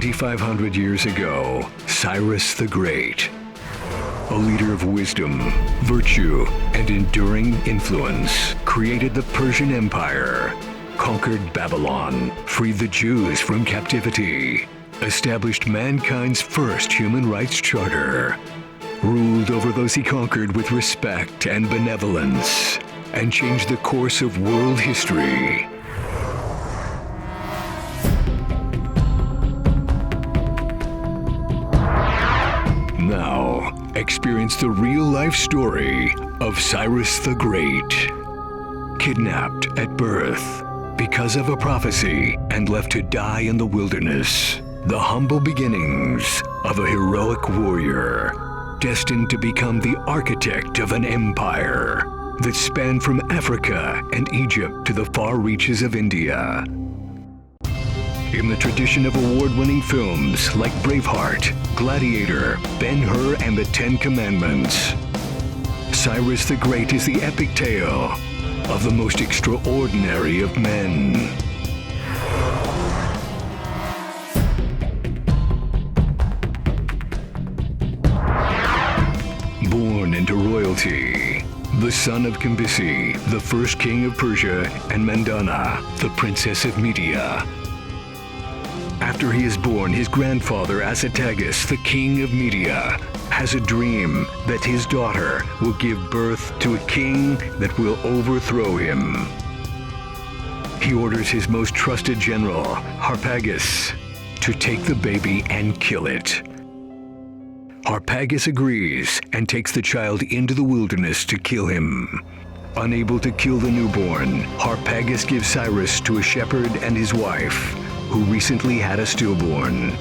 2,500 years ago, Cyrus the Great, a leader of wisdom, virtue, and enduring influence, created the Persian Empire, conquered Babylon, freed the Jews from captivity, established mankind's first human rights charter, ruled over those he conquered with respect and benevolence, and changed the course of world history. Now, experience the real-life story of Cyrus the Great. Kidnapped at birth because of a prophecy and left to die in the wilderness. The humble beginnings of a heroic warrior, destined to become the architect of an empire that spanned from Africa and Egypt to the far reaches of India. In the tradition of award-winning films like Braveheart, Gladiator, Ben-Hur, and the Ten Commandments, Cyrus the Great is the epic tale of the most extraordinary of men. Born into royalty, the son of Cambisi, the first king of Persia, and Mandana, the princess of Media. After he is born, his grandfather, Asatagus, the king of Media, has a dream that his daughter will give birth to a king that will overthrow him. He orders his most trusted general, Harpagus, to take the baby and kill it. Harpagus agrees and takes the child into the wilderness to kill him. Unable to kill the newborn, Harpagus gives Cyrus to a shepherd and his wife, who recently had a stillborn.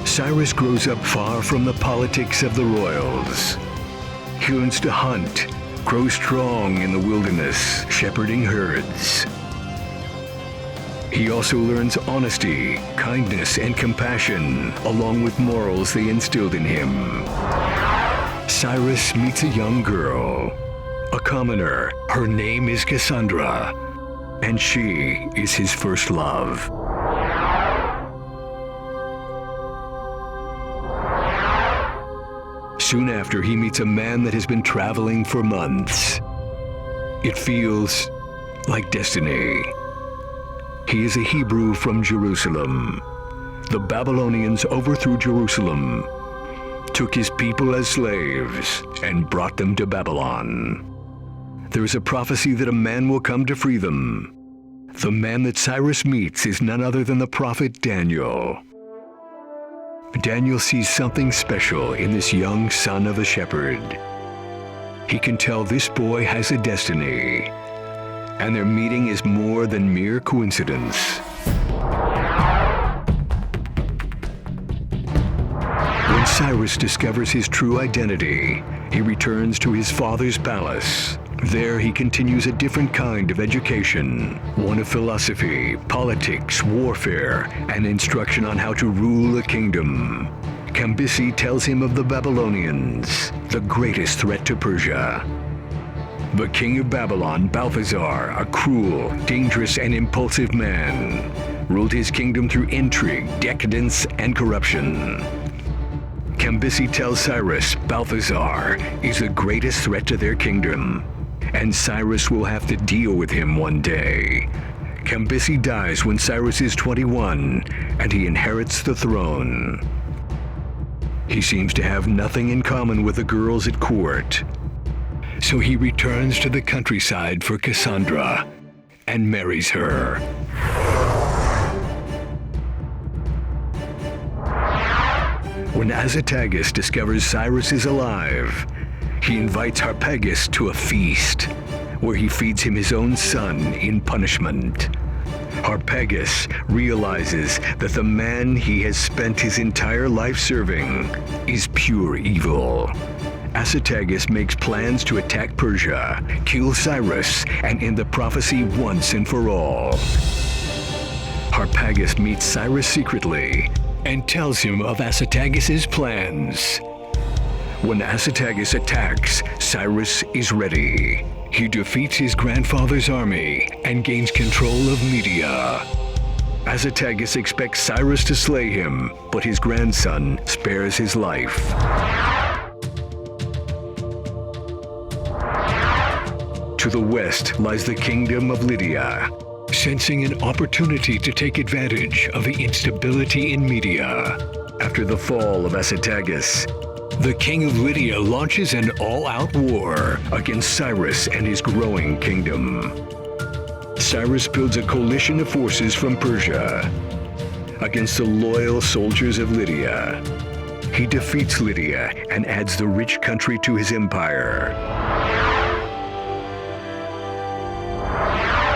Cyrus grows up far from the politics of the royals. He learns to hunt, grow strong in the wilderness, shepherding herds. He also learns honesty, kindness, and compassion, along with morals they instilled in him. Cyrus meets a young girl, a commoner. Her name is Cassandra, and she is his first love. Soon after, he meets a man that has been traveling for months. It feels like destiny. He is a Hebrew from Jerusalem. The Babylonians overthrew Jerusalem, took his people as slaves, and brought them to Babylon. There is a prophecy that a man will come to free them. The man that Cyrus meets is none other than the prophet Daniel. Daniel sees something special in this young son of a shepherd. He can tell this boy has a destiny, and their meeting is more than mere coincidence. When Cyrus discovers his true identity, he returns to his father's palace. There he continues a different kind of education, one of philosophy, politics, warfare, and instruction on how to rule a kingdom. Cambisi tells him of the Babylonians, the greatest threat to Persia. The king of Babylon, Balthazar, a cruel, dangerous, and impulsive man, ruled his kingdom through intrigue, decadence, and corruption. Cambisi tells Cyrus Balthazar is the greatest threat to their kingdom, and Cyrus will have to deal with him one day. Cambisi dies when Cyrus is 21, and he inherits the throne. He seems to have nothing in common with the girls at court, so he returns to the countryside for Cassandra and marries her. When Asatagus discovers Cyrus is alive, he invites Harpagus to a feast, where he feeds him his own son in punishment. Harpagus realizes that the man he has spent his entire life serving is pure evil. Asatagus makes plans to attack Persia, kill Cyrus, and end the prophecy once and for all. Harpagus meets Cyrus secretly and tells him of Asatagus's plans. When Asatagus attacks, Cyrus is ready. He defeats his grandfather's army and gains control of Media. Asatagas expects Cyrus to slay him, but his grandson spares his life. To the west lies the kingdom of Lydia. Sensing an opportunity to take advantage of the instability in Media, after the fall of Asatagas, the king of Lydia launches an all-out war against Cyrus and his growing kingdom. Cyrus builds a coalition of forces from Persia against the loyal soldiers of Lydia. He defeats Lydia and adds the rich country to his empire.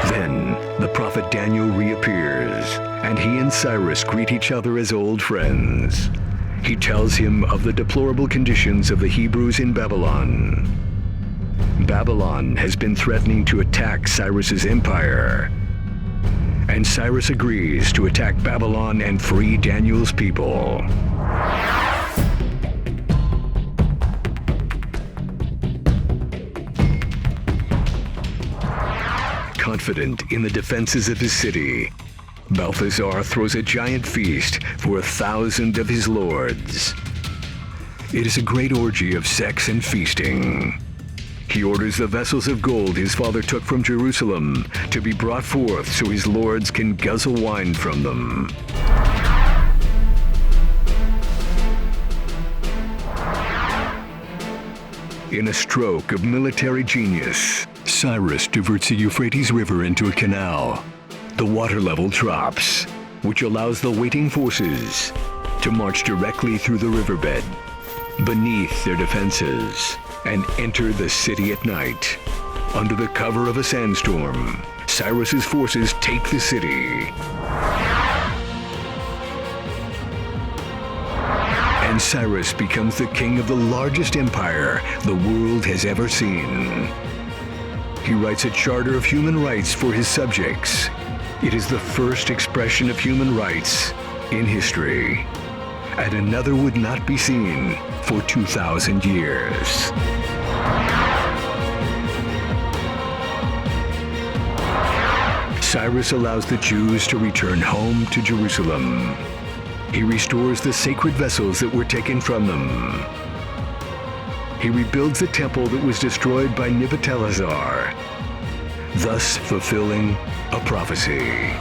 Then, the prophet Daniel reappears, and he and Cyrus greet each other as old friends. He tells him of the deplorable conditions of the Hebrews in Babylon. Babylon has been threatening to attack Cyrus's empire, and Cyrus agrees to attack Babylon and free Daniel's people. Confident in the defenses of his city, Balthazar throws a giant feast for 1,000 of his lords. It is a great orgy of sex and feasting. He orders the vessels of gold his father took from Jerusalem to be brought forth so his lords can guzzle wine from them. In a stroke of military genius, Cyrus diverts the Euphrates River into a canal. The water level drops, which allows the waiting forces to march directly through the riverbed, beneath their defenses, and enter the city at night. Under the cover of a sandstorm, Cyrus's forces take the city. And Cyrus becomes the king of the largest empire the world has ever seen. He writes a charter of human rights for his subjects. It is the first expression of human rights in history, and another would not be seen for 2,000 years. Cyrus allows the Jews to return home to Jerusalem. He restores the sacred vessels that were taken from them. He rebuilds the temple that was destroyed by Nebuchadnezzar, thus fulfilling a prophecy.